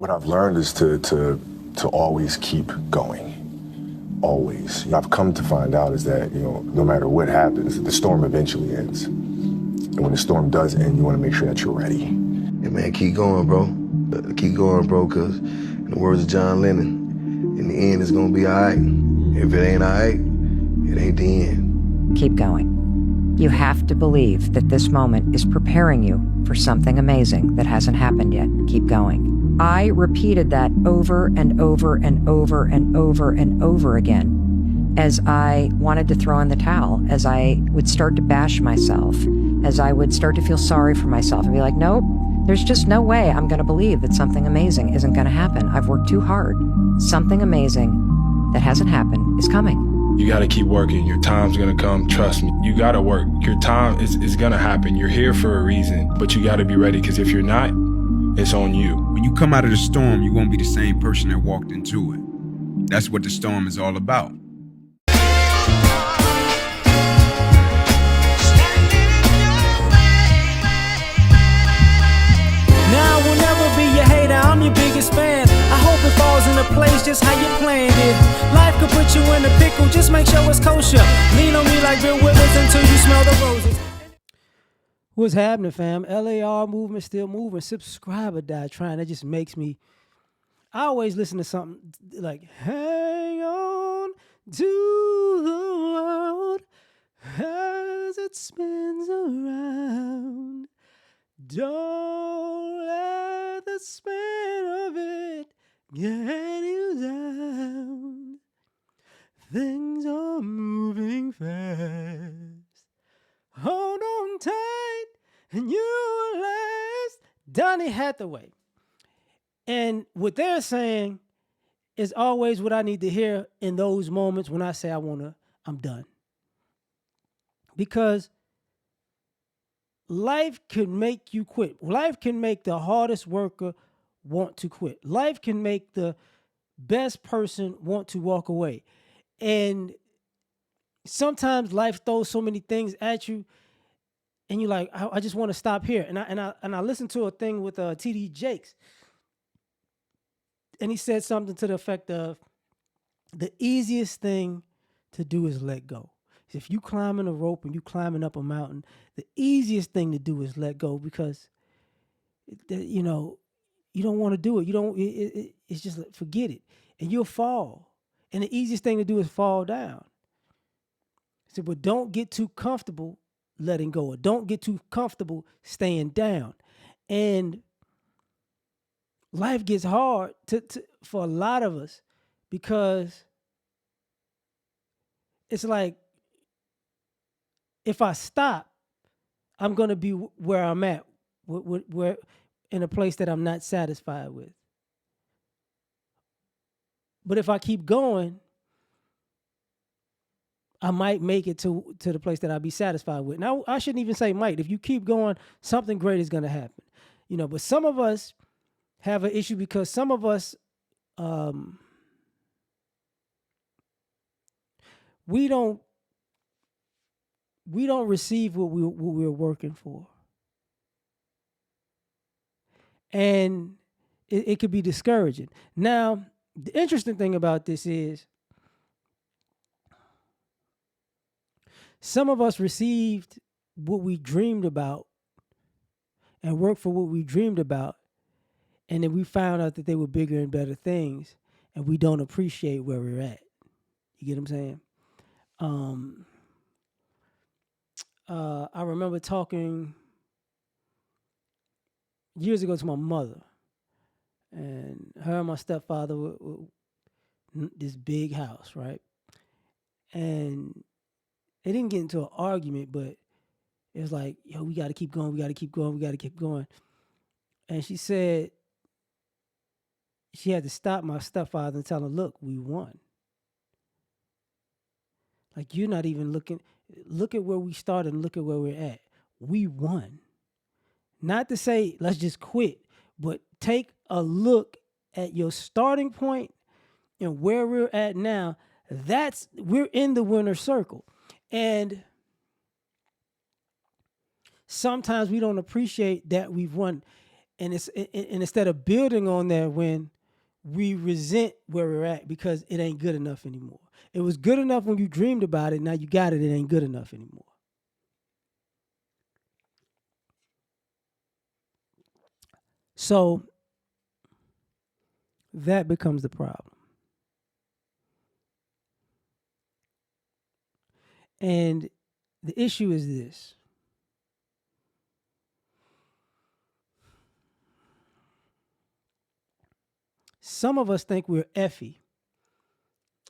What I've learned is to always keep going. Always. I've come to find out is that, no matter what happens, the storm eventually ends. And when the storm does end, you want to make sure that you're ready. Hey man, keep going, bro. Keep going, bro, because in the words of John Lennon, in the end it's gonna be all right. If it ain't all right, it ain't the end. Keep going. You have to believe that this moment is preparing you for something amazing that hasn't happened yet. Keep going. I repeated that over and over and over and over and over again as I wanted to throw in the towel, as I would start to bash myself, as I would start to feel sorry for myself and be like, nope, there's just no way I'm going to believe that something amazing isn't going to happen. I've worked too hard. Something amazing that hasn't happened is coming. You got to keep working. Your time's going to come. Trust me. You got to work. Your time is going to happen. You're here for a reason, but you got to be ready, because if you're not, it's on you. When you come out of the storm, you won't be the same person that walked into it. That's what the storm is all about. Now I will never be your hater, I'm your biggest fan. I hope it falls into place just how you planned it. Life could put you in a pickle, just make sure it's kosher. Lean on me like Bill Withers until you smell the roses. What's happening, fam? L.A.R. movement still moving. Subscribe or die trying. That just makes me... I always listen to something like, hang on to the world as it spins around. Don't let the spin of it get you down. Things are moving fast. Hold on tight and you'll last. Donny Hathaway. And what they're saying is always what I need to hear in those moments when I say I'm done. Because life can make you quit. Life can make the hardest worker want to quit. Life can make the best person want to walk away. And sometimes life throws so many things at you, and you're like, I just want to stop here. And I listened to a thing with T.D. Jakes, and he said something to the effect of, the easiest thing to do is let go. If you climbing a rope and you climbing up a mountain, the easiest thing to do is let go, because you don't want to do it. It's just like, forget it, and you'll fall. And the easiest thing to do is fall down. So, but don't get too comfortable letting go, or don't get too comfortable staying down. And life gets hard for a lot of us, because it's like, if I stop, I'm going to be where I'm at, where in a place that I'm not satisfied with. But if I keep going, I might make it to the place that I'll be satisfied with. Now, I shouldn't even say might. If you keep going, something great is going to happen. But some of us have an issue because some of us, we don't receive what we're working for. And it could be discouraging. Now, the interesting thing about this is, some of us received what we dreamed about and worked for what we dreamed about, and then we found out that they were bigger and better things, and we don't appreciate where we're at. You get what I'm saying? I remember talking years ago to my mother, and her and my stepfather were this big house, right? And they didn't get into an argument, but it was like, yo, we got to keep going, we got to keep going, we got to keep going. And she said she had to stop my stepfather and tell him, look, we won. Like, you're not even looking. Look at where we started and look at where we're at. We won. Not to say let's just quit, but take a look at your starting point and where we're at now. We're in the winner's circle. And sometimes we don't appreciate that we've won. and instead of building on that when we resent where we're at because it ain't good enough anymore. It was good enough when you dreamed about it. Now you got it. It ain't good enough anymore. So that becomes the problem. And the issue is this. Some of us think we're Effie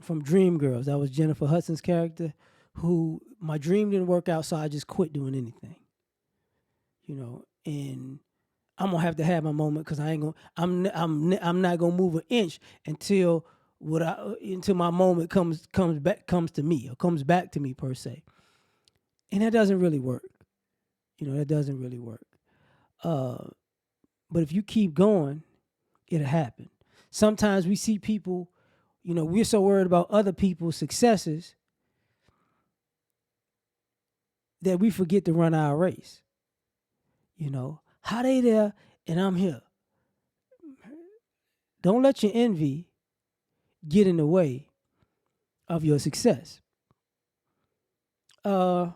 from Dreamgirls. That was Jennifer Hudson's character, who my dream didn't work out, so I just quit doing anything. And I'm gonna have to have my moment because I ain't gonna. I'm not gonna move an inch until until my moment comes to me or comes back to me per se. And that doesn't really work. That doesn't really work. But if you keep going, it'll happen. Sometimes we see people, we're so worried about other people's successes that we forget to run our race. How they there and I'm here. Don't let your envy get in the way of your success. And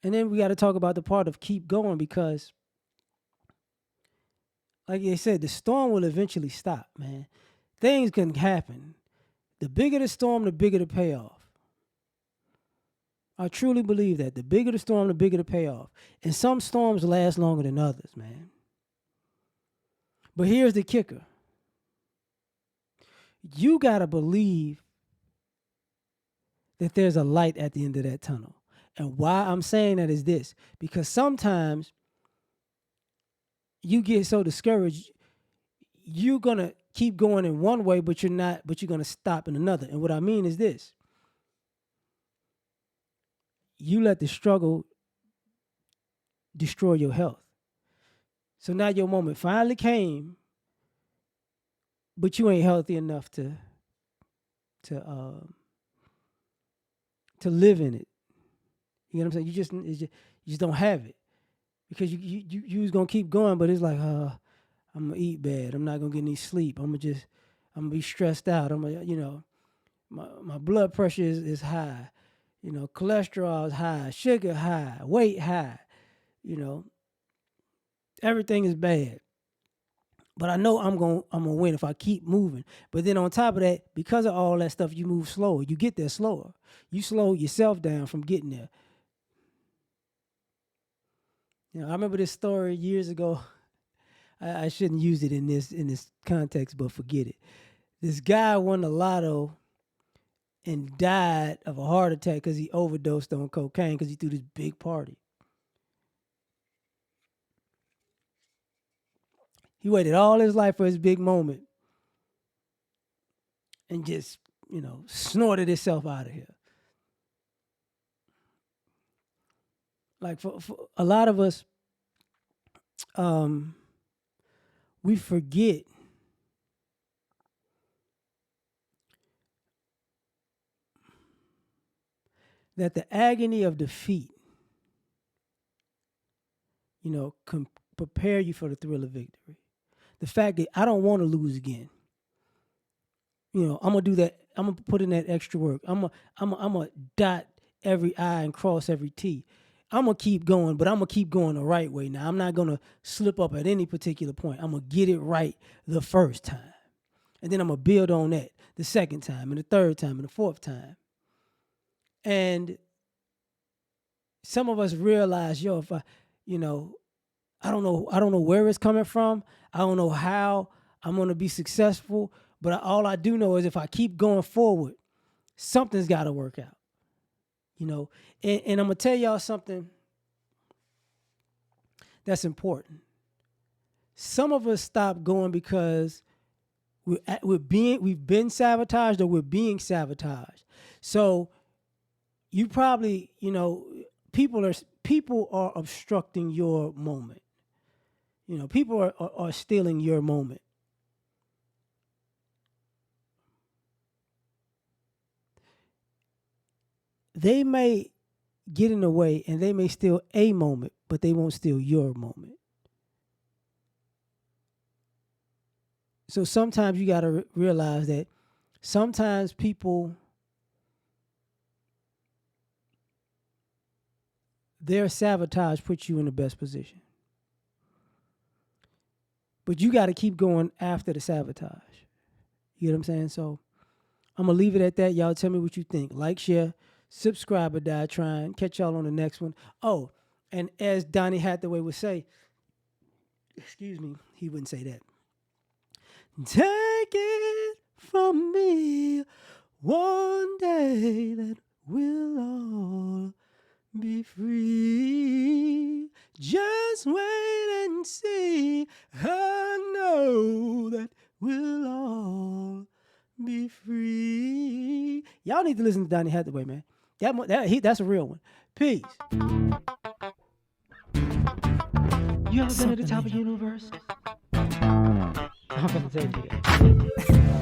then we got to talk about the part of keep going because, like they said, the storm will eventually stop, man. Things can happen. The bigger the storm, the bigger the payoff. I truly believe that. The bigger the storm, the bigger the payoff. And some storms last longer than others, man. But here's the kicker. You got to believe that there's a light at the end of that tunnel. And why I'm saying that is this. Because sometimes you get so discouraged, you're going to keep going in one way, but you're going to stop in another. And what I mean is this. You let the struggle destroy your health. So now your moment finally came, but you ain't healthy enough to live in it. You know what I'm saying? You just don't have it because you was gonna keep going, but it's like, I'm gonna eat bad. I'm not gonna get any sleep. I'm gonna be stressed out. My blood pressure is high. Cholesterol is high, sugar high, weight high. Everything is bad. But I know I'm gonna win if I keep moving. But then on top of that, because of all that stuff, you move slower. You get there slower. You slow yourself down from getting there. I remember this story years ago. I shouldn't use it in this context, but forget it. This guy won the lotto and died of a heart attack because he overdosed on cocaine because he threw this big party. He waited all his life for his big moment and just, snorted himself out of here. Like for a lot of us, we forget that the agony of defeat, can prepare you for the thrill of victory. The fact that I don't want to lose again. I'm gonna do that. I'm gonna put in that extra work. I'm gonna dot every I and cross every T. I'm gonna keep going, but I'm gonna keep going the right way. Now I'm not gonna slip up at any particular point. I'm gonna get it right the first time, and then I'm gonna build on that the second time, and the third time, and the fourth time. And some of us realize, if I don't know where it's coming from. I don't know how I'm gonna be successful, but all I do know is if I keep going forward, something's got to work out. And I'm gonna tell y'all something that's important. Some of us stop going because we've been sabotaged or we're being sabotaged. So you probably, people are obstructing your moment. People are stealing your moment. They may get in the way and they may steal a moment, but they won't steal your moment. So sometimes you got to realize that sometimes people, their sabotage puts you in the best position. But you got to keep going after the sabotage. You know what I'm saying? So I'm going to leave it at that. Y'all tell me what you think. Like, share, subscribe or die trying. Catch y'all on the next one. Oh, and as Donnie Hathaway would say, excuse me, he wouldn't say that. Take it from me, one day that we'll all be free. Just wait and see. I know that we'll all be free. Y'all need to listen to Donnie Hathaway, man. That's a real one. Peace. You ever been at the top of the universe? I'm gonna tell you that.